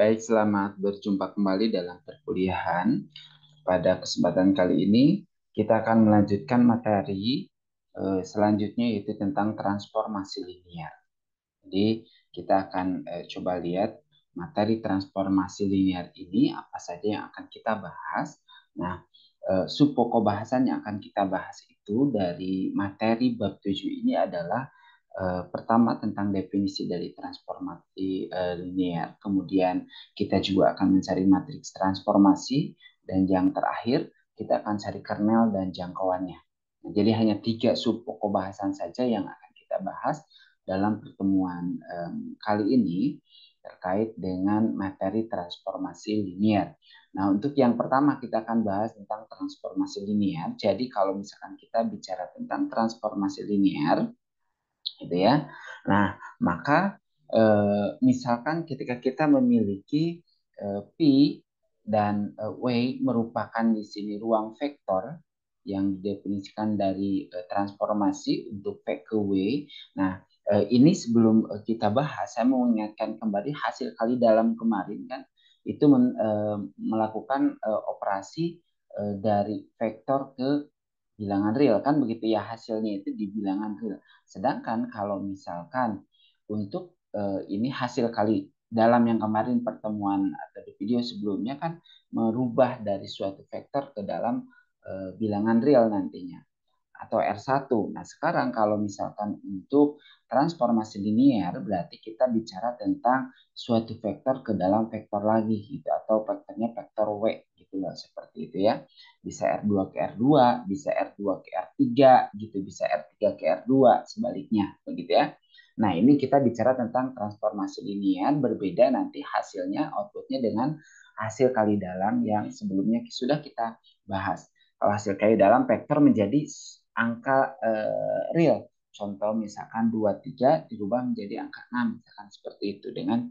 Baik, selamat berjumpa kembali dalam perkuliahan. Pada kesempatan kali ini, kita akan melanjutkan materi selanjutnya yaitu tentang transformasi linear. Jadi, kita akan coba lihat materi transformasi linear ini apa saja yang akan kita bahas. Nah, subpokok bahasan yang akan kita bahas itu dari materi bab 7 ini adalah pertama tentang definisi dari transformasi linear, kemudian kita juga akan mencari matriks transformasi, dan yang terakhir kita akan cari kernel dan jangkauannya. Nah, jadi hanya 3 subpokok bahasan saja yang akan kita bahas dalam pertemuan kali ini terkait dengan materi transformasi linear. Nah, untuk yang pertama kita akan bahas tentang transformasi linear. Jadi kalau misalkan kita bicara tentang transformasi linear, gitu ya. Nah, maka misalkan ketika kita memiliki P dan W merupakan di sini ruang vektor yang didefinisikan dari transformasi untuk V ke W. Nah, ini sebelum kita bahas, saya mau mengingatkan kembali hasil kali dalam kemarin kan itu melakukan operasi dari vektor ke bilangan real kan begitu ya, hasilnya itu di bilangan real. Sedangkan kalau misalkan untuk ini hasil kali dalam yang kemarin pertemuan atau di video sebelumnya kan merubah dari suatu vektor ke dalam bilangan real nantinya atau R1. Nah, sekarang kalau misalkan untuk transformasi linear berarti kita bicara tentang suatu vektor ke dalam vektor lagi gitu, atau vektornya vektor W gitu loh, seperti itu ya. Bisa R2 ke R2, bisa R2 ke R3 gitu, bisa R3 ke R2 sebaliknya begitu ya. Nah, ini kita bicara tentang transformasi linear, berbeda nanti hasilnya, outputnya dengan hasil kali dalam yang sebelumnya sudah kita bahas. Kalau hasil kali dalam vektor menjadi angka real. Contoh misalkan 23 dirubah menjadi angka 6, misalkan seperti itu dengan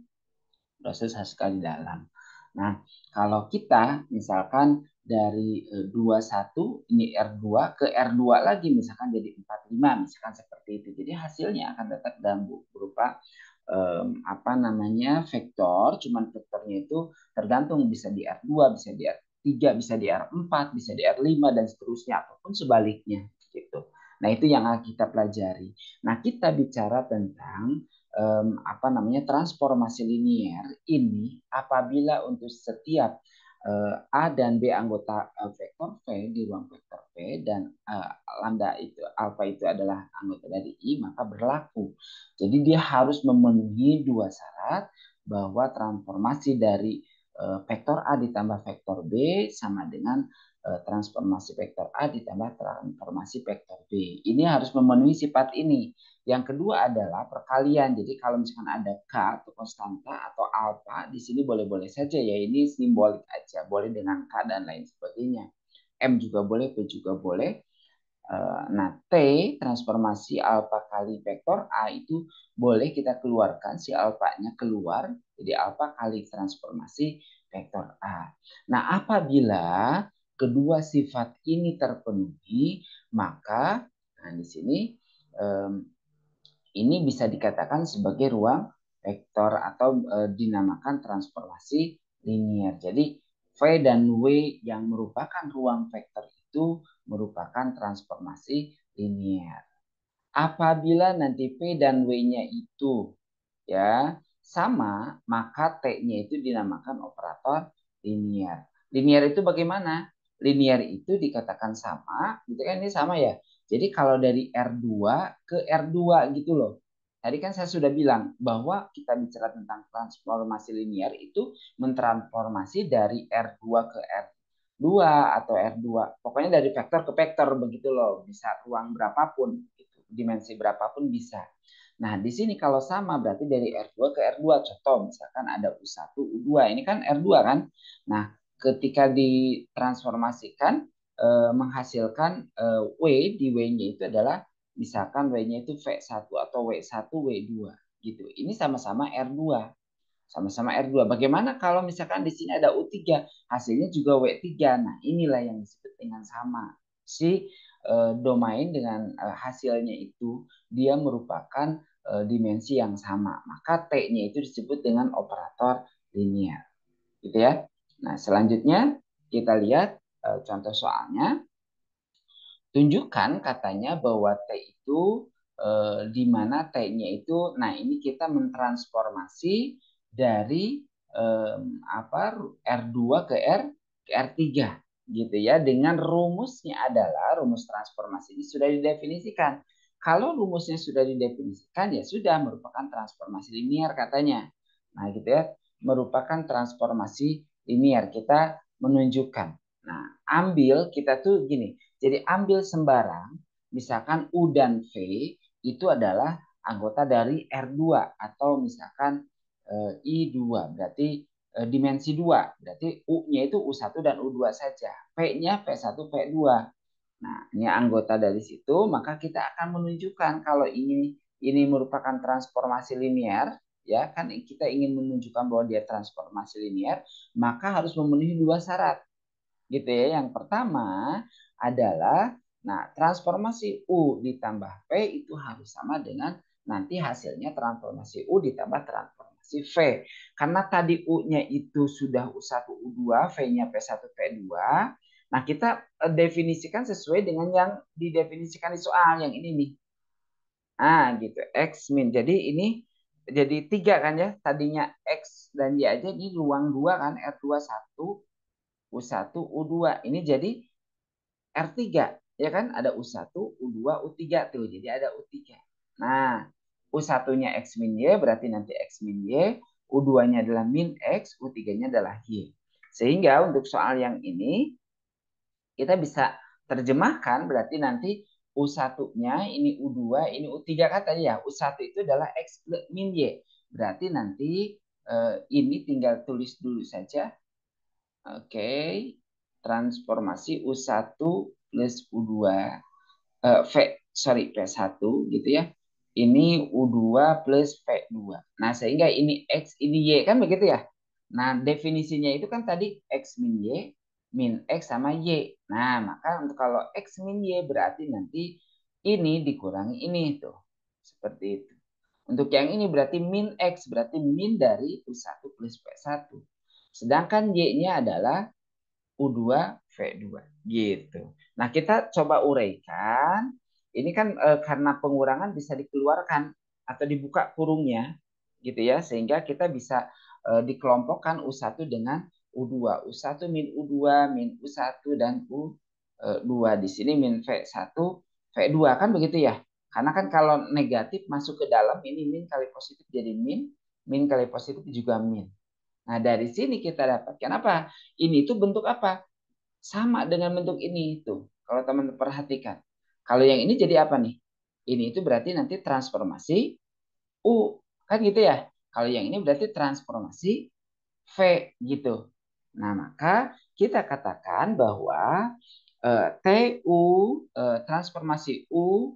proses hasil kali dalam. Nah, kalau kita misalkan dari 21 ini R2 ke R2 lagi misalkan jadi 45, misalkan seperti itu. Jadi hasilnya akan tetap dalam berupa apa namanya vektor, cuman vektornya itu tergantung bisa di R2, bisa di R3, bisa di R4, bisa di R5 dan seterusnya ataupun sebaliknya gitu. Nah, itu yang akan kita pelajari. Nah, kita bicara tentang apa namanya transformasi linear ini apabila untuk setiap A dan B anggota vektor V di ruang vektor V dan lambda itu alfa itu adalah anggota dari I, maka berlaku. Jadi dia harus memenuhi dua syarat, bahwa transformasi dari vektor A ditambah vektor B sama dengan transformasi vektor A ditambah transformasi vektor B. Ini harus memenuhi sifat ini. Yang kedua adalah perkalian. Jadi kalau misalkan ada K atau konstanta atau alfa, di sini boleh-boleh saja ya. Ini simbolik aja. Boleh dengan K dan lain sebagainya. M juga boleh, P juga boleh. Nah, T transformasi alfa kali vektor A itu boleh kita keluarkan si alfanya keluar. Jadi alfa kali transformasi vektor A. Nah, apabila kedua sifat ini terpenuhi, maka nah di sini ini bisa dikatakan sebagai ruang vektor atau dinamakan transformasi linear. Jadi V dan W yang merupakan ruang vektor itu merupakan transformasi linear. Apabila nanti P dan W-nya itu ya sama, maka T-nya itu dinamakan operator linear. Linear itu bagaimana? Linear itu dikatakan sama, gitu kan, ini sama ya. Jadi kalau dari R2 ke R2 gitu loh. Tadi kan saya sudah bilang bahwa kita bicara tentang transformasi linear itu mentransformasi dari R2 ke R2 atau R2. Pokoknya dari vektor ke vektor begitu loh. Bisa ruang berapapun, gitu. Dimensi berapapun bisa. Nah, di sini kalau sama berarti dari R2 ke R2. Contoh misalkan ada U1, U2. Ini kan R2 kan. Nah, ketika ditransformasikan menghasilkan W, di W-nya itu adalah misalkan W-nya itu V1 atau W1, W2 gitu. Ini sama-sama R2. Sama-sama R2. Bagaimana kalau misalkan di sini ada U3, hasilnya juga W3. Nah, inilah yang disebut dengan sama. Si domain dengan hasilnya itu dia merupakan dimensi yang sama. Maka T-nya itu disebut dengan operator linear. Gitu ya. Nah, selanjutnya kita lihat contoh soalnya. Tunjukkan katanya bahwa T itu di mana T-nya itu, nah ini kita mentransformasi dari R2 ke R3 gitu ya, dengan rumusnya adalah rumus transformasi ini sudah didefinisikan. Kalau rumusnya sudah didefinisikan ya sudah merupakan transformasi linear katanya. Nah gitu ya, merupakan transformasi linear, kita menunjukkan. Nah, ambil kita tuh gini. Jadi ambil sembarang, misalkan U dan V itu adalah anggota dari R2 atau misalkan I2, berarti dimensi 2. Berarti U-nya itu U1 dan U2 saja. P-nya P1, P2. Nah, ini anggota dari situ, maka kita akan menunjukkan kalau ini merupakan transformasi linear, ya kan kita ingin menunjukkan bahwa dia transformasi linear, maka harus memenuhi dua syarat gitu ya. Yang pertama adalah transformasi U ditambah P itu harus sama dengan nanti hasilnya transformasi U ditambah transformasi V. Karena tadi U-nya itu sudah U1 U2, V-nya P1 P2. Nah, kita definisikan sesuai dengan yang didefinisikan di soal yang ini nih. Gitu, X min. Jadi ini jadi 3 kan ya. Tadinya X dan Y aja, ini ruang 2 kan, R21 U1, U2. Ini jadi R3. Ya kan? Ada U1, U2, U3 tuh. Jadi ada U3. Nah, U1-nya X min Y berarti nanti X min Y. U2-nya adalah min X, U3-nya adalah Y. Sehingga untuk soal yang ini, kita bisa terjemahkan berarti nanti U1-nya ini U2, ini U3 kan tadi ya. U1 itu adalah X min Y. Berarti nanti ini tinggal tulis dulu saja. Oke, transformasi U1 plus U2 P1 gitu ya. Ini U2 plus P2. Nah, sehingga ini X, ini Y kan begitu ya. Nah, definisinya itu kan tadi X min Y, min X sama Y. Nah, maka untuk kalau X min Y berarti nanti ini dikurangi ini tuh. Seperti itu. Untuk yang ini berarti min X, berarti min dari U1 plus P1. Sedangkan Y-nya adalah U2 V2 gitu. Nah, kita coba uraikan. Ini kan karena pengurangan bisa dikeluarkan atau dibuka kurungnya gitu ya, sehingga kita bisa dikelompokkan U1 dengan U2. U1 min U2 min U1 dan U2. Di sini min V1 V2 kan begitu ya. Karena kan kalau negatif masuk ke dalam ini min kali positif jadi min, min kali positif juga min. Nah, dari sini kita dapatkan apa? Ini itu bentuk apa? Sama dengan bentuk ini itu. Kalau teman-teman perhatikan. Kalau yang ini jadi apa nih? Ini itu berarti nanti transformasi U. Kan gitu ya. Kalau yang ini berarti transformasi V gitu. Nah, maka kita katakan bahwa TU transformasi U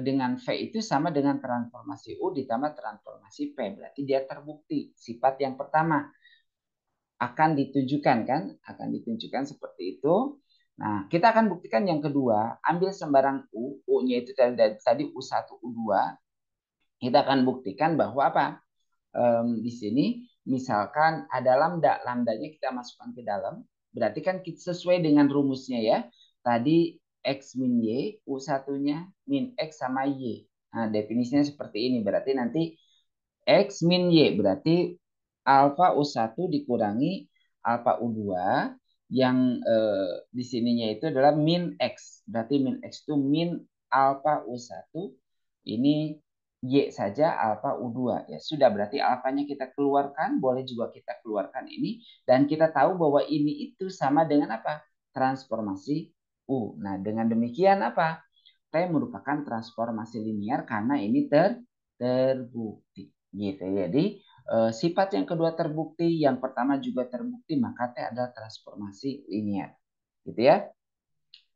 dengan V itu sama dengan transformasi U ditambah transformasi P. Berarti dia terbukti. Sifat yang pertama akan ditunjukkan kan, akan ditunjukkan seperti itu. Nah, kita akan buktikan yang kedua, ambil sembarang U, U-nya itu tadi U1, U2, kita akan buktikan bahwa apa? Di sini misalkan ada lambda, lambdanya kita masukkan ke dalam, berarti kan sesuai dengan rumusnya ya. Tadi X min Y, U1-nya min X sama Y. Nah, definisinya seperti ini, berarti nanti X min Y berarti alfa U1 dikurangi alfa U2 yang di sininya itu adalah min X. Berarti min X itu min alfa U1 ini Y saja alfa U2. Ya sudah berarti alfanya kita keluarkan, boleh juga kita keluarkan ini dan kita tahu bahwa ini itu sama dengan apa? Transformasi U. Nah, dengan demikian apa? T merupakan transformasi linear karena ini terbukti gitu. Jadi sifat yang kedua terbukti, yang pertama juga terbukti, maka T adalah transformasi linear. Gitu ya.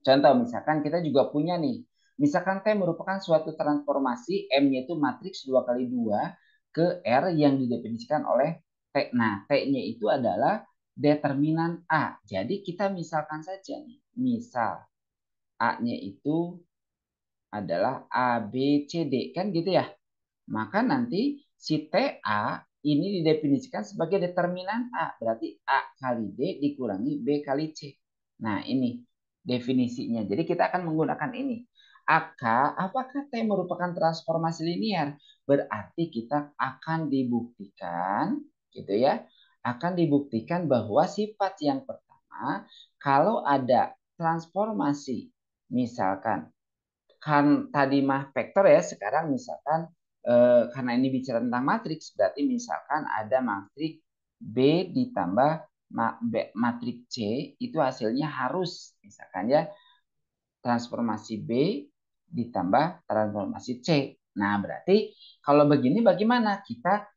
Contoh misalkan kita juga punya nih, misalkan T merupakan suatu transformasi, M-nya itu matriks 2 kali 2 ke R yang didefinisikan oleh T. Nah, T-nya itu adalah determinan A. Jadi kita misalkan saja nih, misal A-nya itu adalah A, B, C, D. Kan gitu ya. Maka nanti si TA ini didefinisikan sebagai determinan A. Berarti A kali D dikurangi B kali C. Nah, ini definisinya. Jadi kita akan menggunakan ini. AK, apakah T merupakan transformasi linear? Berarti kita akan dibuktikan, gitu ya. Akan dibuktikan bahwa sifat yang pertama, kalau ada transformasi, misalkan, kan tadi mah vektor ya, sekarang misalkan karena ini bicara tentang matriks, berarti misalkan ada matriks B ditambah matriks C, itu hasilnya harus misalkan ya transformasi B ditambah transformasi C. Nah, berarti kalau begini bagaimana? Kita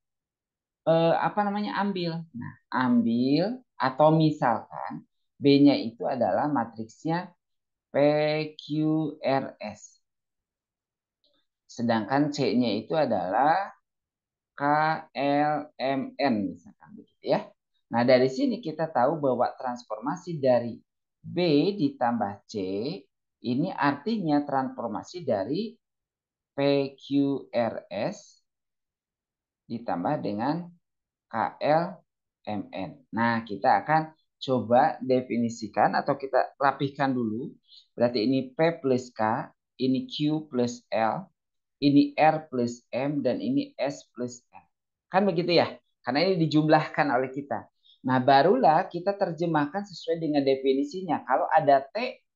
apa namanya ambil. Nah, ambil atau misalkan B-nya itu adalah matriksnya PQRS. Sedangkan C-nya itu adalah KLMN misalkan begitu ya. Nah, dari sini kita tahu bahwa transformasi dari B ditambah C ini artinya transformasi dari PQRS ditambah dengan KLMN. Nah, kita akan coba definisikan atau kita rapihkan dulu. Berarti ini P plus K, ini Q plus L, ini R plus M, dan ini S plus M. Kan begitu ya? Karena ini dijumlahkan oleh kita. Nah, barulah kita terjemahkan sesuai dengan definisinya. Kalau ada T,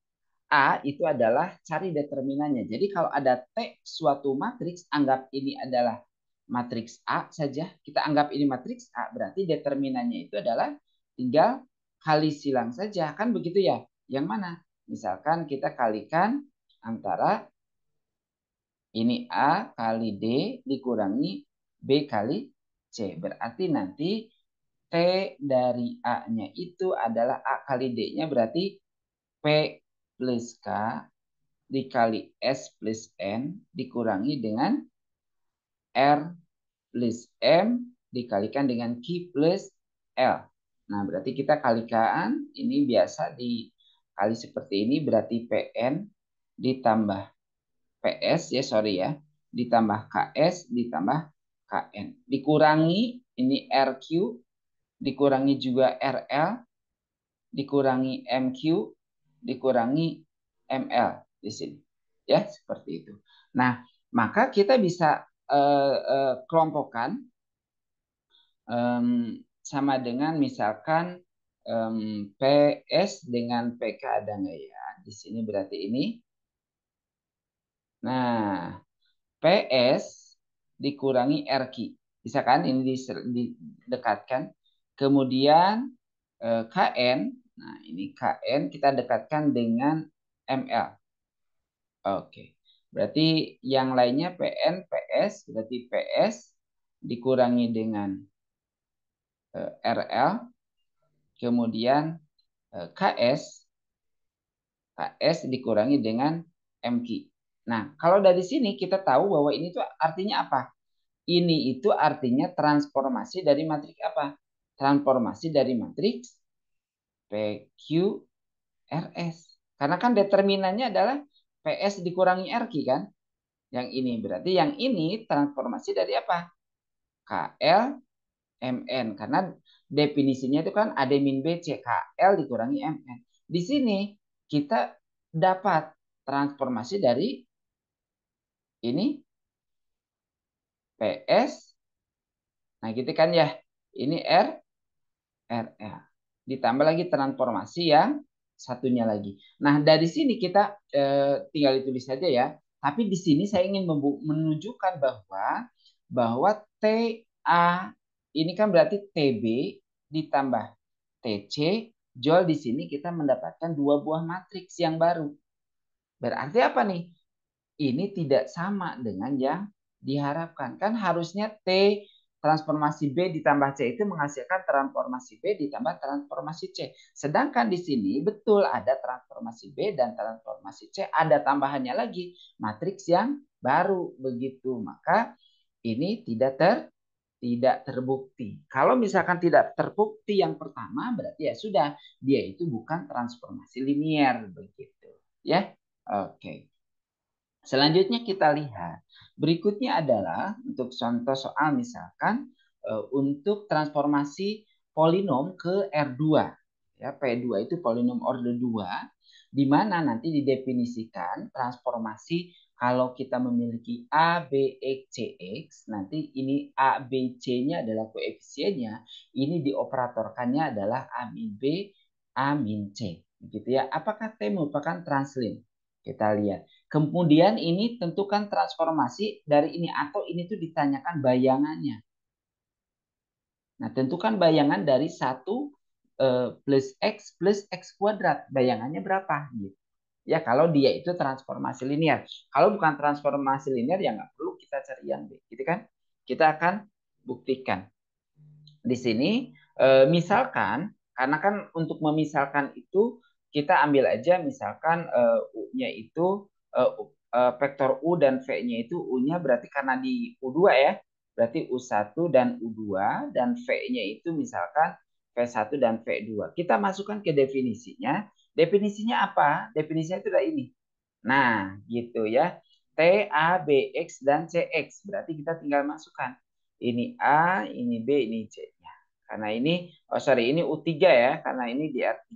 A itu adalah cari determinannya. Jadi kalau ada T suatu matriks, anggap ini adalah matriks A saja. Kita anggap ini matriks A, berarti determinannya itu adalah tinggal kali silang saja. Kan begitu ya? Yang mana? Misalkan kita kalikan antara ini A kali D dikurangi B kali C. Berarti nanti T dari A-nya itu adalah A kali D-nya, berarti P plus K dikali S plus N dikurangi dengan R plus M dikalikan dengan Q plus L. Nah, berarti kita kalikan, ini biasa dikali seperti ini, berarti PN ditambah PS ya, sorry ya, ditambah KS ditambah KN. Dikurangi ini RQ, dikurangi juga RL, dikurangi MQ, dikurangi ML di sini. Ya, seperti itu. Nah, maka kita bisa kelompokkan sama dengan misalkan PS dengan PK ada nggak ya? Di sini berarti ini. Nah, PS dikurangi RQ. Bisa kan ini didekatkan. Kemudian KN, nah ini KN kita dekatkan dengan ML. Oke. Berarti yang lainnya PN, PS, berarti PS dikurangi dengan RL, kemudian KS, KS dikurangi dengan MQ. Nah, kalau dari sini kita tahu bahwa ini tuh artinya apa? Ini itu artinya transformasi dari matriks apa? Transformasi dari matriks PQRS. Karena kan determinannya adalah PS dikurangi RQ kan? Yang ini berarti yang ini transformasi dari apa? KLMN. Karena definisinya itu kan AD min BC, KL dikurangi MN. Di sini kita dapat transformasi dari ini PS. Nah gitu kan ya. Ini RL. Ditambah lagi transformasi yang satunya lagi. Nah dari sini kita tinggal ditulis saja ya. Tapi di sini saya ingin menunjukkan bahwa TA ini kan berarti TB ditambah TC. Jual di sini kita mendapatkan dua buah matriks yang baru. Berarti apa nih? Ini tidak sama dengan yang diharapkan. Kan harusnya T transformasi B ditambah C itu menghasilkan transformasi B ditambah transformasi C. Sedangkan di sini betul ada transformasi B dan transformasi C. Ada tambahannya lagi, matriks yang baru begitu. Maka ini tidak terbukti. Kalau misalkan tidak terbukti yang pertama, berarti ya sudah, dia itu bukan transformasi linier begitu. Ya, oke. Selanjutnya kita lihat. Berikutnya adalah untuk contoh soal misalkan untuk transformasi polinom ke R2. Ya, P2 itu polinom order 2, di mana nanti didefinisikan transformasi kalau kita memiliki A, B, X, C, X, nanti ini A, B, C-nya adalah koefisiennya, ini dioperatorkannya adalah A min B, A min C. Begitu ya. Apakah T merupakan translin? Kita lihat. Kemudian ini tentukan transformasi dari ini atau ini tuh ditanyakan bayangannya. Nah, tentukan bayangan dari 1 plus X kuadrat. Bayangannya berapa? Gitu. Ya, kalau dia itu transformasi linear. Kalau bukan transformasi linear, ya nggak perlu kita cari yang B. Gitu kan? Kita akan buktikan. Di sini, misalkan, karena kan untuk memisalkan itu, kita ambil aja misalkan U-nya itu, vektor U dan V-nya itu, U-nya berarti karena di U2 ya, berarti U1 dan U2, dan V-nya itu misalkan V1 dan V2. Kita masukkan ke definisinya. Definisinya apa? Definisinya itu adalah ini. Nah, gitu ya. T, A, B, X, dan C, X. Berarti kita tinggal masukkan. Ini A, ini B, ini C-nya. Karena ini, ini U3 ya. Karena ini di R3.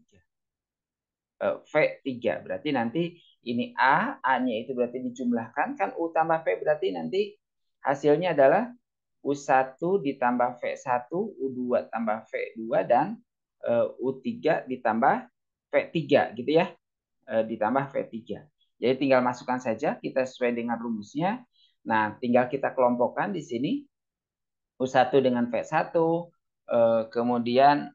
V3. Berarti nanti ini A, A-nya itu berarti dijumlahkan. Kan U tambah V berarti nanti hasilnya adalah U1 ditambah V1, U2 tambah V2, dan U3 ditambah V3 gitu ya. Ditambah V3. Jadi tinggal masukkan saja, kita sesuai dengan rumusnya. Nah, tinggal kita kelompokkan di sini. U1 dengan V1, kemudian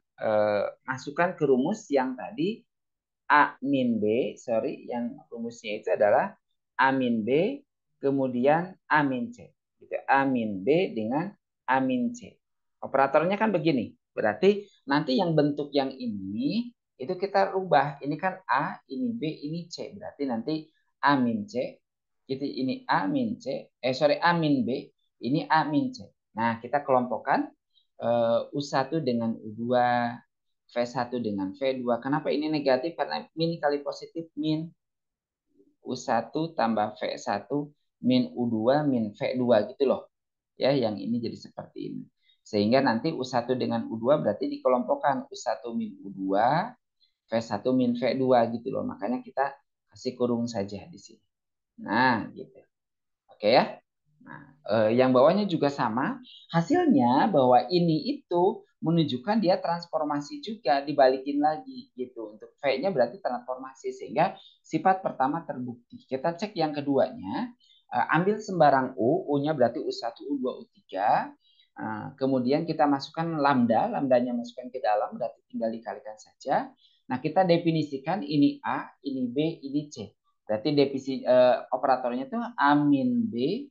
masukkan ke rumus yang tadi A min B, yang rumusnya itu adalah A min B, kemudian A min C. Gitu. A min B dengan A min C. Operatornya kan begini. Berarti nanti yang bentuk yang ini, itu kita rubah. Ini kan A, ini B, ini C. Berarti nanti A min C, gitu, ini A min C, A min B, ini A min C. Nah, kita kelompokkan U1 dengan U2, V1 dengan V2. Kenapa ini negatif? Karena min kali positif min. U1 tambah V1 min U2 min V2 gitu loh. Ya, yang ini jadi seperti ini. Sehingga nanti U1 dengan U2 berarti dikelompokkan U1 min U2, V1 min V2 gitu loh. Makanya kita kasih kurung saja di sini. Nah, gitu. Oke ya. Nah, yang bawahnya juga sama. Hasilnya bahwa ini itu menunjukkan dia transformasi juga, dibalikin lagi gitu. Untuk V-nya berarti transformasi sehingga sifat pertama terbukti. Kita cek yang keduanya. Ambil sembarang U, U-nya berarti U1, U2, U3. Kemudian kita masukkan lambda, lambdanya masukkan ke dalam, berarti tinggal dikalikan saja. Nah, kita definisikan ini A, ini B, ini C. Berarti definisi operatornya itu A min B,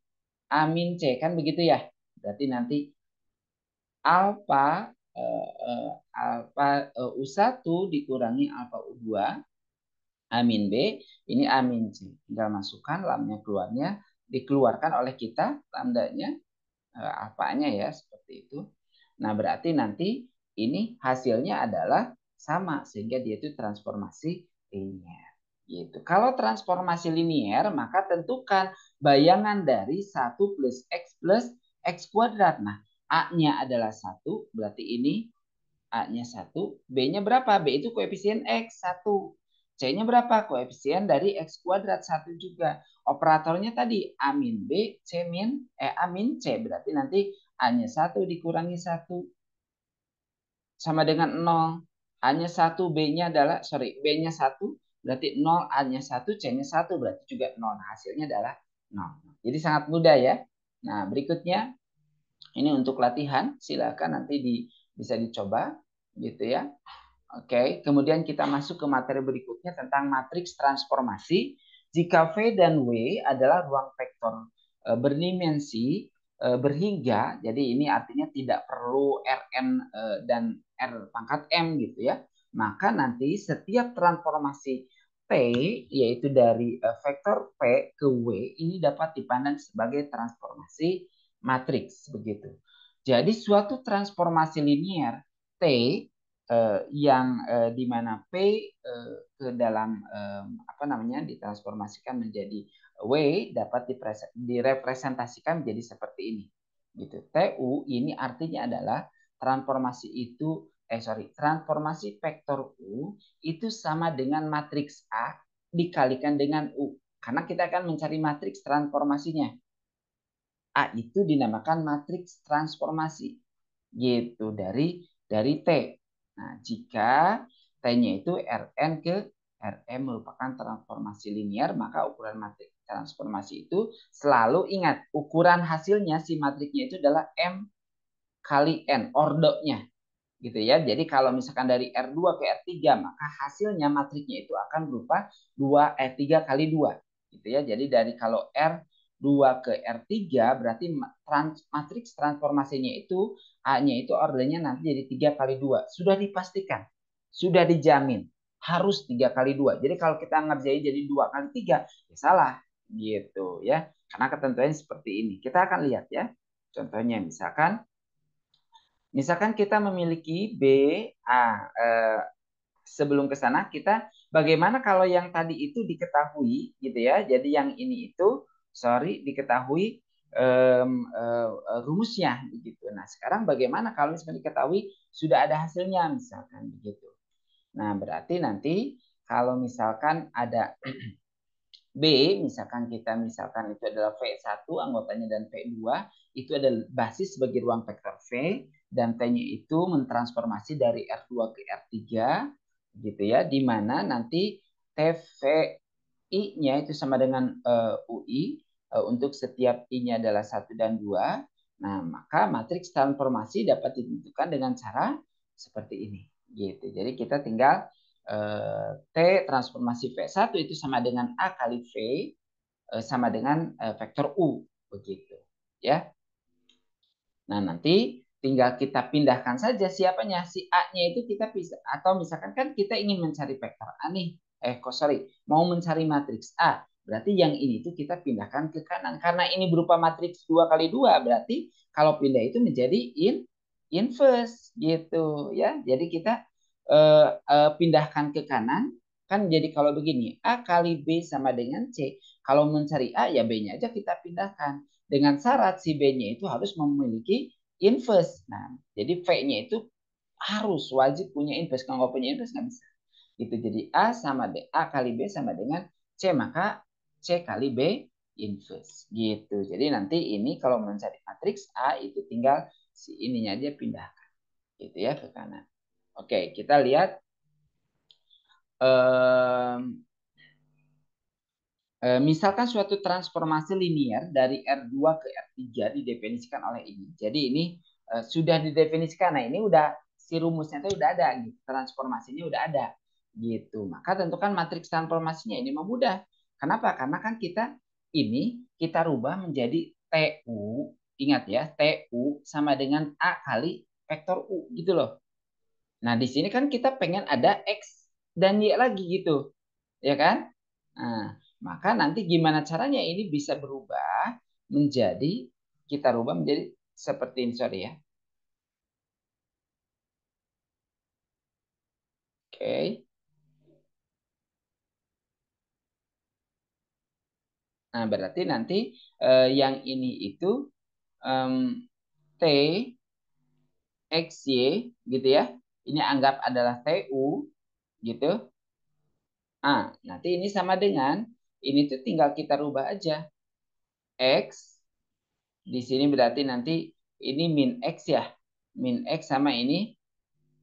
A min C, kan begitu ya. Berarti nanti alfa U1 dikurangi alfa U2 A min B, ini A min C. Tinggal masukkan lamnya keluarnya, dikeluarkan oleh kita lambdanya, alfanya ya, seperti itu. Nah, berarti nanti ini hasilnya adalah sama, sehingga dia itu transformasi linear. Gitu. Kalau transformasi linear, maka tentukan bayangan dari 1 plus X kuadrat. Nah, A-nya adalah 1, berarti ini A-nya 1, B-nya berapa? B itu koefisien X, 1. C-nya berapa? Koefisien dari X kuadrat, 1 juga. Operatornya tadi A min B, A min C. Berarti nanti A-nya 1 dikurangi 1 sama dengan 0. A-nya 1, B-nya adalah, B-nya 1, berarti 0, A-nya 1, C-nya 1, berarti juga 0. Nah, hasilnya adalah 0. Jadi sangat mudah ya. Nah, berikutnya ini untuk latihan, silakan nanti bisa dicoba gitu ya. Oke, kemudian kita masuk ke materi berikutnya tentang matriks transformasi. Jika V dan W adalah ruang vektor berdimensi berhingga, jadi ini artinya tidak perlu Rn dan R pangkat M gitu ya. Maka nanti setiap transformasi P, yaitu dari vektor P ke W, ini dapat dipandang sebagai transformasi matriks begitu. Jadi suatu transformasi linear T yang di mana P ke dalam ditransformasikan menjadi W dapat direpresentasikan menjadi seperti ini. Gitu. TU ini artinya adalah transformasi itu transformasi vektor U itu sama dengan matriks A dikalikan dengan U. Karena kita akan mencari matriks transformasinya. A itu dinamakan matriks transformasi gitu dari T. Nah, jika T-nya itu Rn ke Rm merupakan transformasi linear, maka ukuran matriks transformasi itu selalu ingat ukuran hasilnya si matriksnya itu adalah M kali N, ordonya gitu ya. Jadi kalau misalkan dari R2 ke R3 maka hasilnya matriksnya itu akan berupa 3 kali 2 gitu ya. Jadi dari kalau R2 ke R3 berarti matriks transformasinya itu A-nya itu ordernya nanti jadi 3 kali 2. Sudah dipastikan, sudah dijamin harus 3 kali 2. Jadi kalau kita ngerjain jadi 2 kali 3 ya salah gitu ya. Karena ketentuannya seperti ini. Kita akan lihat ya. Contohnya misalkan kita memiliki B, A. Sebelum ke sana kita bagaimana kalau yang tadi itu diketahui gitu ya. Jadi yang ini itu diketahui rumusnya begitu. Nah, sekarang bagaimana kalau misalkan diketahui sudah ada hasilnya misalkan begitu. Nah, berarti nanti kalau misalkan ada B, misalkan itu adalah V1 anggotanya dan V2 itu adalah basis sebagai ruang vektor V dan T-nya itu mentransformasi dari R2 ke R3 gitu ya, di mana nanti TVI-nya itu sama dengan UI untuk setiap I-nya adalah 1 dan 2. Nah, maka matriks transformasi dapat ditentukan dengan cara seperti ini gitu. Jadi kita tinggal T transformasi V1 itu sama dengan A kali V sama dengan vektor U begitu ya. Nah, nanti tinggal kita pindahkan saja siapanya si A-nya itu kita bisa atau misalkan kan kita ingin mencari vektor A nih. Mau mencari matriks A. Berarti yang ini tuh kita pindahkan ke kanan karena ini berupa matriks 2 kali 2 berarti kalau pindah itu menjadi inverse gitu ya. Jadi kita pindahkan ke kanan kan jadi kalau begini A kali B sama dengan C. Kalau mencari A ya B-nya aja kita pindahkan dengan syarat si B-nya itu harus memiliki inverse. Nah, jadi V-nya itu harus wajib punya inverse. Kalau nggak punya inverse nggak bisa. Gitu. Jadi A kali B sama dengan C, maka C kali B inverse. Gitu. Jadi nanti ini kalau mencari matriks A itu tinggal si ininya aja pindahkan. Gitu ya ke kanan. Oke, kita lihat misalkan suatu transformasi linear dari R2 ke R3 didefinisikan oleh ini. Jadi ini sudah didefinisikan. Nah, ini udah si rumusnya itu udah ada gitu. Transformasinya udah ada gitu. Maka tentukan matriks transformasinya ini mudah. Kenapa? Karena kan kita rubah menjadi TU. Ingat ya, TU sama dengan A kali vektor U gitu loh. Nah, di sini kan kita pengen ada X dan Y lagi gitu. Ya kan? Nah, maka nanti gimana caranya ini bisa berubah menjadi kita rubah menjadi seperti ini, sorry ya. Oke. Nah, berarti nanti yang ini itu T X Y gitu ya. Ini anggap adalah TU gitu. Ah, nanti ini sama dengan ini tuh tinggal kita rubah aja. X di sini berarti nanti ini min X ya. Min X sama ini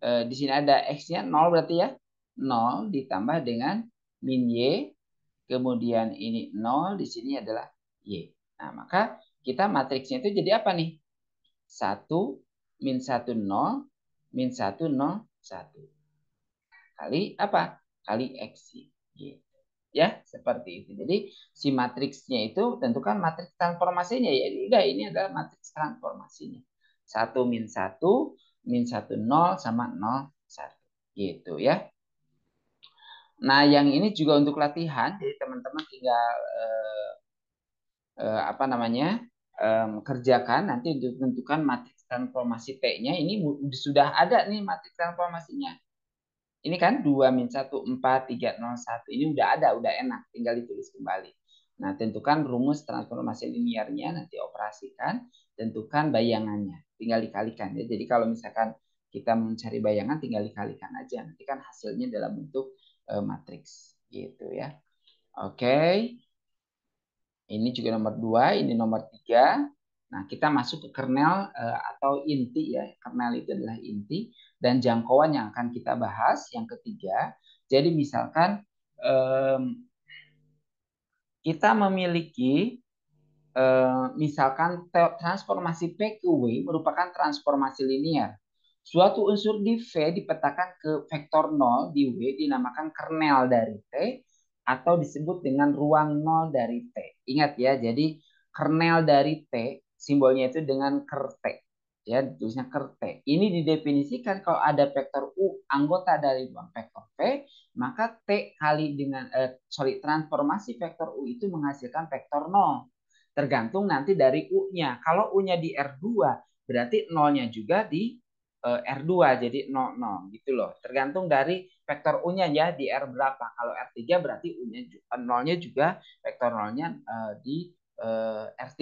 di sini ada X-nya 0 berarti ya. 0 ditambah dengan min Y. Kemudian ini 0 di sini adalah Y. Nah, maka kita matriksnya itu jadi apa nih? 1 min 1 0 min 1 0 1 kali apa? Kali X. Gitu. Ya, seperti itu. Jadi si matriksnya itu tentukan matriks transformasinya ya. Udah ini adalah matriks transformasinya. 1 min 1 min 1 0 sama 0 1. Gitu ya. Nah, yang ini juga untuk latihan. Jadi teman-teman tinggal apa namanya? Kerjakan nanti untuk tentukan matriks transformasi T-nya. Ini sudah ada nih matriks transformasinya. Ini kan 2 min 1, 4, 3, 0, 1. Ini udah ada, udah enak. Tinggal ditulis kembali. Nah, tentukan rumus transformasi linearnya, nanti operasikan. tentukan bayangannya. Tinggal dikalikan ya. Jadi kalau misalkan kita mencari bayangan tinggal dikalikan aja. Nanti kan hasilnya dalam bentuk matriks gitu ya. Oke. Ini juga nomor 2, ini nomor 3. Nah, kita masuk ke kernel atau inti ya. Kernel itu adalah inti dan jangkauan yang akan kita bahas yang ketiga. Jadi misalkan kita memiliki misalkan transformasi P ke W merupakan transformasi linear. Suatu unsur di V dipetakan ke vektor 0 di W dinamakan kernel dari T atau disebut dengan ruang 0 dari T. Ingat ya, jadi kernel dari T simbolnya itu dengan ker T. Ya, tulisnya ker T. Ini didefinisikan kalau ada vektor U anggota dari ruang vektor V, maka T kali dengan transformasi vektor U itu menghasilkan vektor 0. Tergantung nanti dari U-nya. Kalau U-nya di R2, berarti 0-nya juga di R2, jadi 0, 0 gitu loh. Tergantung dari vektor U-nya ya di R berapa. Kalau R3 berarti U-nya 0-nya juga vektor 0-nya di R3.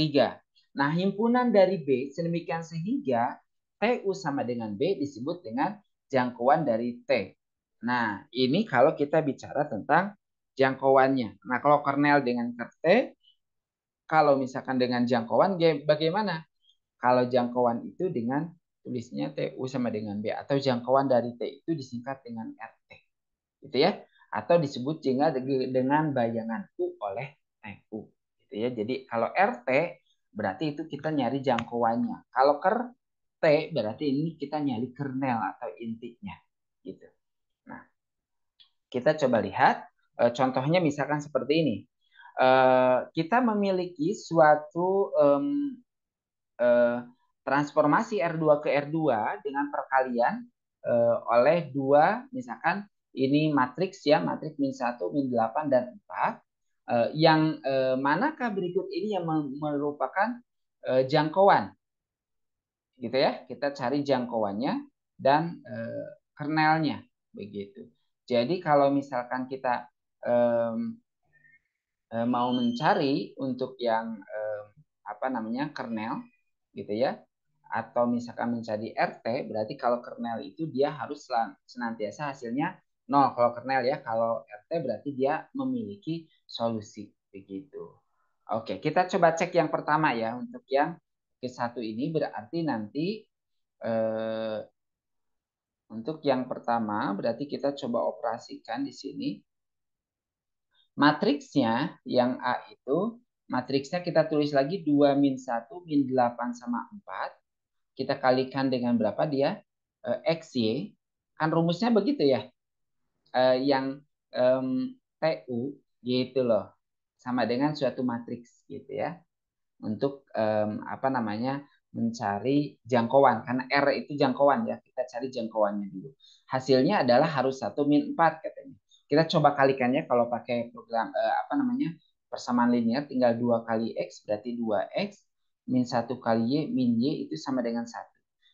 Nah, himpunan dari B sedemikian sehingga TU sama dengan B disebut dengan jangkauan dari T. Nah, ini kalau kita bicara tentang jangkauannya. Nah, kalau kernel dengan T, kalau misalkan dengan jangkauan bagaimana? Kalau jangkauan itu dengan tulisnya TU sama dengan B atau jangkauan dari T itu disingkat dengan RT. Gitu ya. Atau disebut juga dengan bayangan U oleh TU. Gitu ya. Jadi kalau RT berarti itu kita nyari jangkauannya. Kalau T berarti ini kita nyari kernel atau intinya. Gitu. Nah, kita coba lihat contohnya misalkan seperti ini. Kita memiliki suatu transformasi R2 ke R2 dengan perkalian oleh dua, misalkan ini matriks ya, matriks min 1, min 8, dan 4. Yang manakah berikut ini yang merupakan jangkauan? Gitu ya, kita cari jangkauannya dan kernelnya. Begitu. Jadi kalau misalkan kita mau mencari untuk yang apa namanya kernel gitu ya, atau misalkan mencari RT, berarti kalau kernel itu dia harus senantiasa hasilnya 0 kalau kernel ya. Kalau RT berarti dia memiliki solusi begitu. Oke, kita coba cek yang pertama ya. Untuk yang ke-1 ini berarti nanti untuk yang pertama berarti kita coba operasikan di sini. Matriksnya yang A itu, matriksnya kita tulis lagi 2 min 1 min 8 sama 4. Kita kalikan dengan berapa dia? XY. Kan rumusnya begitu ya. Yang TU gitu loh. Sama dengan suatu matriks gitu ya. Untuk apa namanya? Mencari jangkauan. Karena R itu jangkauan ya. Kita cari jangkauannya dulu. Hasilnya adalah harus 1 min 4 katanya. Kita coba kalikannya kalau pakai program apa namanya? Persamaan linear tinggal 2 kali X berarti 2X min 1 kali Y min Y itu sama dengan 1.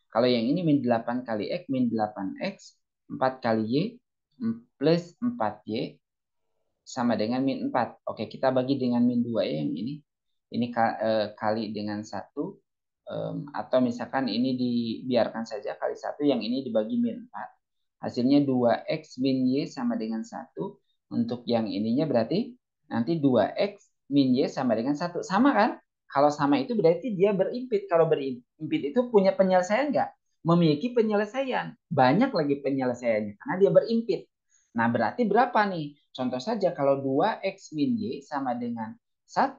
Kalau yang ini min 8 kali X min 8X 4 kali Y plus 4Y sama dengan min 4. Oke, kita bagi dengan min 2 ya yang ini. Ini kali dengan 1. Atau misalkan ini dibiarkan saja kali 1, yang ini dibagi min 4. Hasilnya 2X min Y sama dengan 1. Untuk yang ininya berarti nanti 2X min Y sama dengan 1. Sama kan? Kalau sama itu berarti dia berimpit. Kalau berimpit itu punya penyelesaian nggak? Memiliki penyelesaian. Banyak lagi penyelesaiannya karena dia berimpit. Nah, berarti berapa nih? Contoh saja kalau 2X min Y sama dengan 1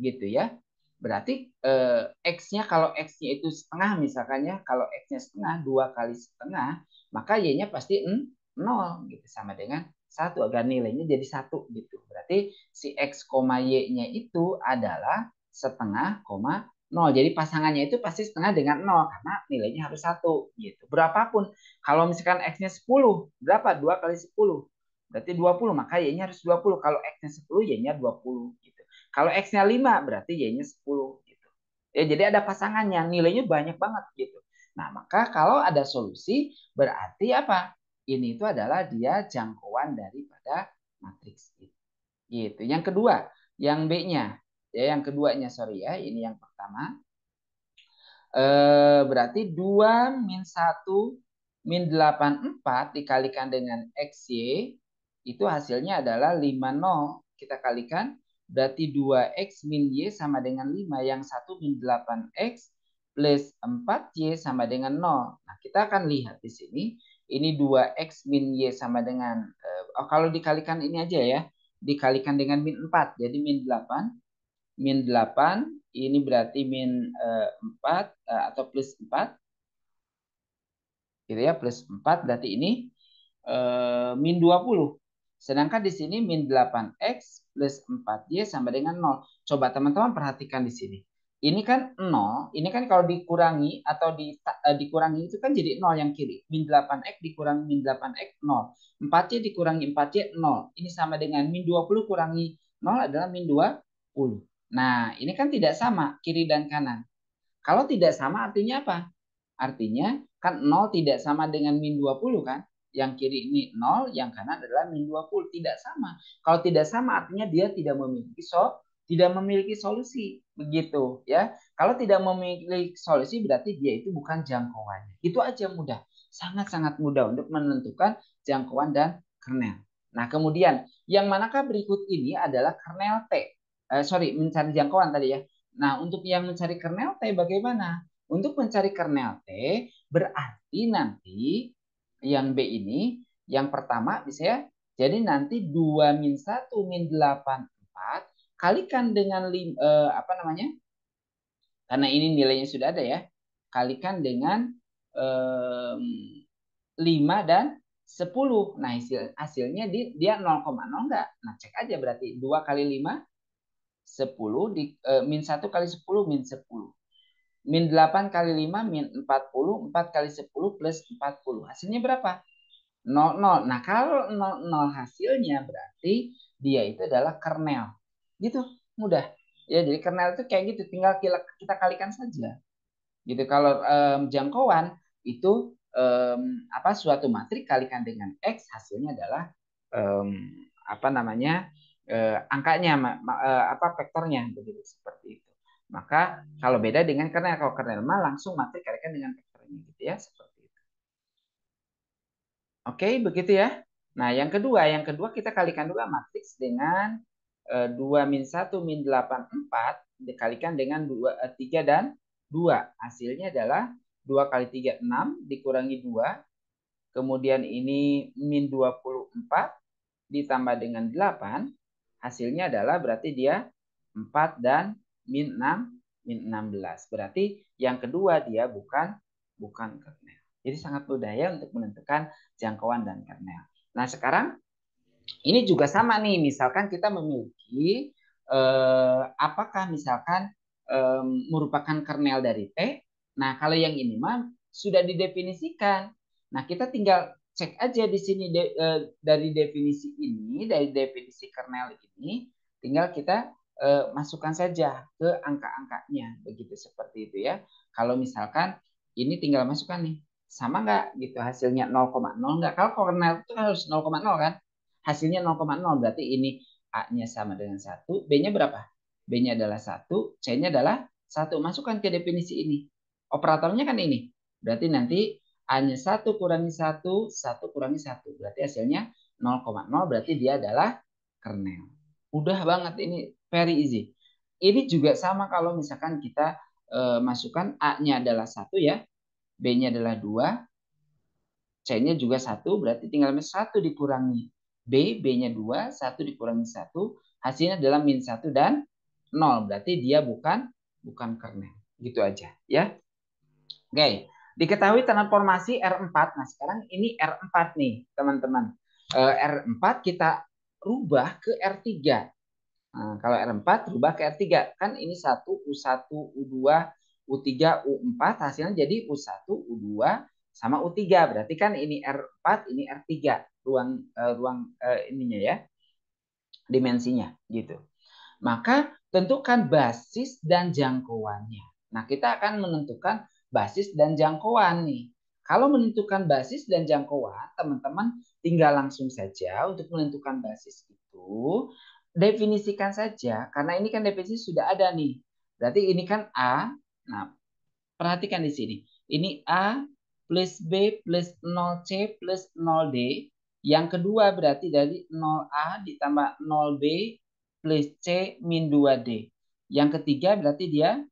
gitu ya. Berarti X-nya kalau X-nya itu setengah misalkan ya. Kalau X-nya setengah, 2 kali setengah, maka Y-nya pasti 0 gitu. Sama dengan 1 agar nilainya jadi 1 gitu. Berarti si X, Y-nya itu adalah setengah, 0. Jadi pasangannya itu pasti setengah dengan 0 karena nilainya harus 1 gitu. Berapapun. Kalau misalkan X-nya 10, berapa? 2 kali 10. Berarti 20, maka Y-nya harus 20. Kalau X-nya 10, Y-nya 20 gitu. Kalau X-nya 5, berarti Y-nya 10 gitu. Ya, jadi ada pasangannya, nilainya banyak banget gitu. Nah, maka kalau ada solusi, berarti apa? Ini itu adalah dia jangkauan daripada matriks itu. Gitu. Yang kedua, yang B-nya. Ya, yang keduanya, sorry ya, ini yang pertama. Berarti 2 min 1 min 84 dikalikan dengan XY itu hasilnya adalah 50. Kita kalikan berarti 2X min Y sama dengan 5. Yang 1 min 8X plus 4Y sama dengan 0. Nah, kita akan lihat di sini. Ini 2X min Y sama dengan, kalau dikalikan ini aja ya. Dikalikan dengan min 4. Jadi min 8. Min 8 ini berarti min 4 atau plus 4 gitu ya, plus 4 berarti ini min 20. Sedangkan di sini min 8x plus 4y sama dengan 0. Coba teman-teman perhatikan di sini. Ini kan 0, ini kan kalau dikurangi atau dikurangi itu kan jadi 0 yang kiri. Min 8x dikurangi min 8x 0. 4y dikurangi 4y 0. Ini sama dengan min 20 kurangi 0 adalah min 20. Nah, ini kan tidak sama kiri dan kanan. Kalau tidak sama artinya apa? Artinya kan 0 tidak sama dengan min 20 kan? Yang kiri ini 0, yang kanan adalah min 20. Tidak sama. Kalau tidak sama artinya dia tidak memiliki solusi. Begitu ya. Kalau tidak memiliki solusi berarti dia itu bukan jangkauannya. Itu aja mudah. Sangat-sangat mudah untuk menentukan jangkauan dan kernel. Nah, kemudian yang manakah berikut ini adalah kernel T. Mencari jangkauan tadi ya. Nah, untuk yang mencari kernel T bagaimana? Untuk mencari kernel T berarti nanti yang B ini yang pertama bisa ya. Jadi nanti 2 min 1 min 84 kalikan dengan apa namanya? Karena ini nilainya sudah ada ya. Kalikan dengan 5 dan 10. Nah, hasilnya dia 0,0 enggak? Nah, cek aja berarti 2 kali 5 10 min 1 kali 10 min 10. Min 8 kali 5 min 40, 4 kali 10 plus 40. Hasilnya berapa? 0, 0. Nah, kalau 0, 0 hasilnya berarti dia itu adalah kernel. Gitu, mudah. Ya, jadi kernel itu kayak gitu, tinggal kita kalikan saja. Gitu. Kalau jangkauan itu apa suatu matrik kalikan dengan X hasilnya adalah apa namanya? Angkanya apa vektornya begitu seperti itu. Maka kalau beda dengan kernel, kalau kernel mah langsung matrik kalikan dengan vektornya gitu ya, seperti itu. Oke, begitu ya. Nah, yang kedua kita kalikan juga matriks dengan 2 min 1 min 84 dikalikan dengan 3 dan 2. Hasilnya adalah 2 kali 3 6 dikurangi 2. Kemudian ini min 24 ditambah dengan 8. Hasilnya adalah berarti dia 4 dan min 6 min 16. Berarti yang kedua dia bukan kernel. Jadi sangat mudah ya untuk menentukan jangkauan dan kernel. Nah, sekarang ini juga sama nih. Misalkan kita memiliki apakah misalkan merupakan kernel dari T. Nah, kalau yang ini mah sudah didefinisikan. Nah, kita tinggal cek aja di sini dari definisi ini, dari definisi kernel ini, tinggal kita masukkan saja ke angka-angkanya, begitu seperti itu ya. Kalau misalkan ini tinggal masukkan nih, sama nggak gitu hasilnya 0,0 nggak? Kalau kernel itu harus 0,0 kan? Hasilnya 0,0 berarti ini A-nya sama dengan 1, B-nya berapa? B-nya adalah 1, C-nya adalah 1. Masukkan ke definisi ini. Operatornya kan ini. Berarti nanti A-nya 1 kurangi 1, 1 kurangi 1. Berarti hasilnya 0,0 berarti dia adalah kernel. Udah banget ini, very easy. Ini juga sama kalau misalkan kita masukkan A-nya adalah 1 ya, B-nya adalah 2, C-nya juga 1, berarti tinggal 1 dikurangi B, B-nya 2, 1 dikurangi 1, hasilnya adalah min 1 dan 0. Berarti dia bukan kernel. Gitu aja ya. Oke, diketahui transformasi R4. Nah, sekarang ini R4 nih, teman-teman. R4 kita rubah ke R3. Nah, kalau R4 rubah ke R3. Kan ini 1, U1, U2, U3, U4. Hasilnya jadi U1, U2, sama U3. Berarti kan ini R4, ini R3. Ruang ininya ya, dimensinya gitu. Maka tentukan basis dan jangkauannya. Nah, kita akan menentukan basis dan jangkauan nih. Kalau menentukan basis dan jangkauan, teman-teman tinggal langsung saja untuk menentukan basis itu, definisikan saja, karena ini kan definisi sudah ada nih. Berarti ini kan A. Nah, perhatikan di sini. Ini A plus B plus 0C plus 0D. Yang kedua berarti dari 0A ditambah 0B plus C min 2D. Yang ketiga berarti dia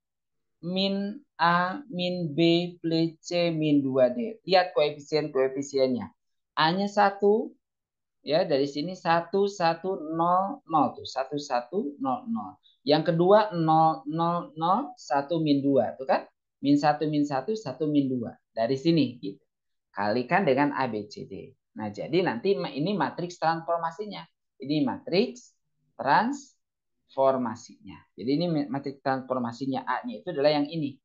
min A min B plus C min 2D. Lihat koefisien-koefisiennya. A-nya 1, ya dari sini 1, 1, 0, 0 tuh 1, 1, 0, 0. Yang kedua 0, 0, 0, 1 min 2 tuh kan min 1 min 1 1 min 2 dari sini gitu. Kalikan dengan ABCD. Nah, jadi nanti ini matriks transformasinya. Ini matriks transformasinya. Jadi ini matriks transformasinya A-nya itu adalah yang ini.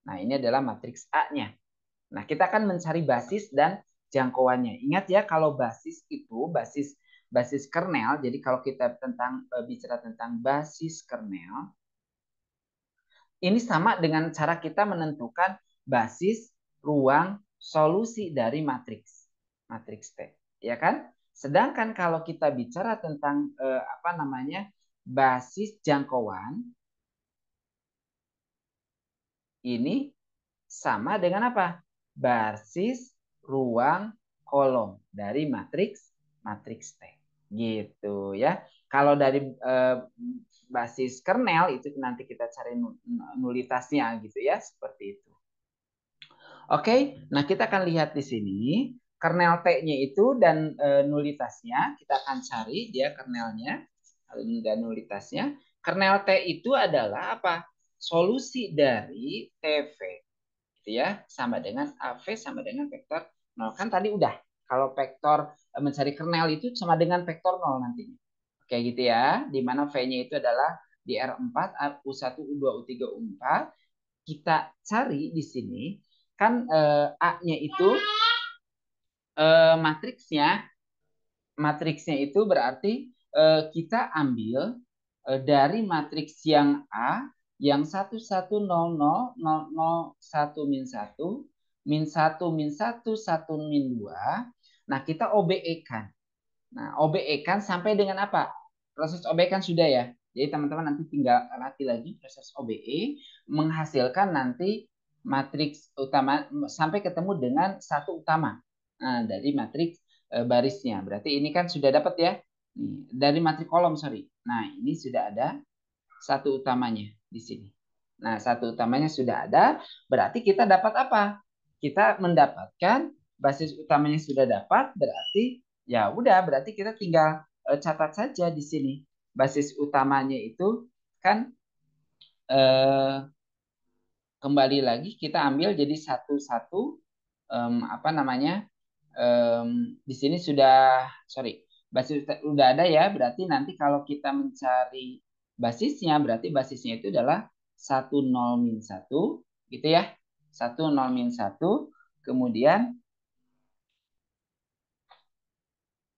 Nah, ini adalah matriks A-nya. Nah, kita akan mencari basis dan jangkauannya. Ingat ya, kalau basis itu basis kernel. Jadi kalau kita bicara tentang basis kernel, ini sama dengan cara kita menentukan basis ruang solusi dari matriks T, ya kan? Sedangkan kalau kita bicara tentang basis jangkauan, ini sama dengan apa? Basis ruang kolom dari matriks T. Gitu ya. Kalau dari basis kernel itu nanti kita cari nulitasnya gitu ya, seperti itu. Oke, nah kita akan lihat di sini kernel T-nya itu dan nulitasnya kita akan cari dia kernelnya dan nulitasnya. Kernel T itu adalah apa? Solusi dari TV gitu ya, sama dengan AV sama dengan vektor 0. Kan tadi udah kalau vektor mencari kernel itu sama dengan vektor 0 nantinya. Oke gitu ya, di mana V-nya itu adalah di R4, U1, U2, U3, U4. Kita cari di sini kan A-nya itu matriksnya itu berarti kita ambil dari matriks yang A yang 1, 1, 0, 0, 0, 1 min 1 min 1 min 1 1 min 2. Nah, kita OBE-kan. Nah, OBE-kan sampai dengan apa? Proses OBE kan sudah ya. Jadi teman-teman nanti tinggal latih lagi proses OBE menghasilkan nanti matriks utama sampai ketemu dengan satu utama. Nah, dari matriks barisnya. Berarti ini kan sudah dapat ya. Nih, dari matriks kolom, sorry. Nah, ini sudah ada satu utamanya di sini. Nah, satu utamanya sudah ada, berarti kita dapat apa? Kita mendapatkan basis utamanya sudah dapat, berarti ya udah, berarti kita tinggal catat saja di sini. Basis utamanya itu kan kembali lagi kita ambil jadi satu-satu apa namanya? Di sini sudah sorry basis udah ada ya, berarti nanti kalau kita mencari basisnya berarti basisnya itu adalah 1, 0, min 1 gitu ya, 1, 0, min 1 kemudian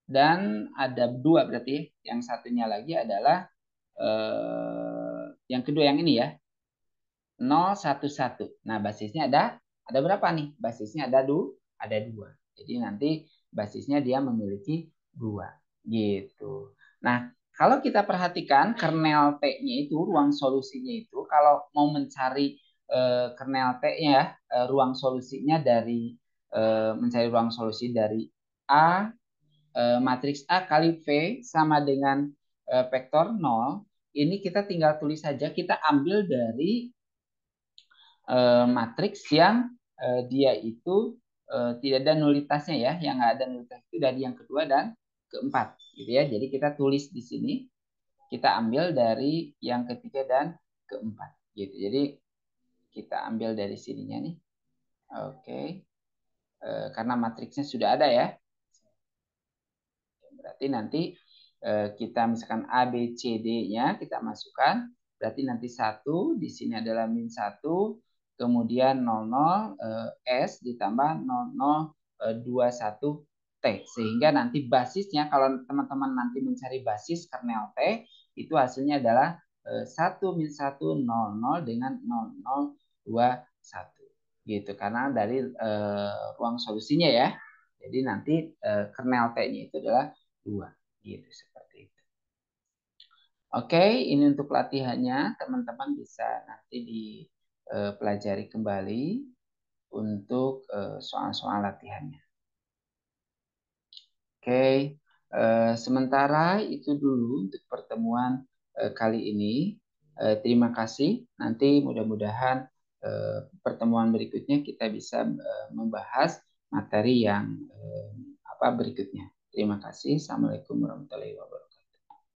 dan ada dua berarti yang satunya lagi adalah yang kedua yang ini ya 0, 1, 1. Nah, basisnya ada berapa nih? Basisnya ada dua. Jadi nanti basisnya dia memiliki dua gitu. Nah, kalau kita perhatikan kernel T-nya itu ruang solusinya itu kalau mau mencari kernel T-nya ya, ruang solusinya dari mencari ruang solusi dari A matriks A kali V sama dengan vektor 0, ini kita tinggal tulis saja, kita ambil dari matriks yang dia itu tidak ada nulitasnya ya, yang nggak ada nulitas itu dari yang kedua dan keempat gitu ya. Jadi kita tulis di sini, kita ambil dari yang ketiga dan keempat gitu. Jadi kita ambil dari sininya nih. Oke. Karena matriksnya sudah ada ya. Berarti nanti kita misalkan A, B, C, D-nya kita masukkan. Berarti nanti 1, di sini adalah min 1, kemudian 00 S ditambah 0021 T. Sehingga nanti basisnya, kalau teman-teman nanti mencari basis kernel T, itu hasilnya adalah 1 min 1, 00 dengan 0021. Gitu, karena dari ruang solusinya ya. Jadi nanti kernel T-nya itu adalah 2 gitu seperti itu. Oke, ini untuk latihannya teman-teman bisa nanti pelajari kembali untuk soal-soal latihannya. Oke, sementara itu dulu untuk pertemuan kali ini. Terima kasih. Nanti mudah-mudahan pertemuan berikutnya kita bisa membahas materi yang berikutnya. Terima kasih. Assalamualaikum warahmatullahi wabarakatuh.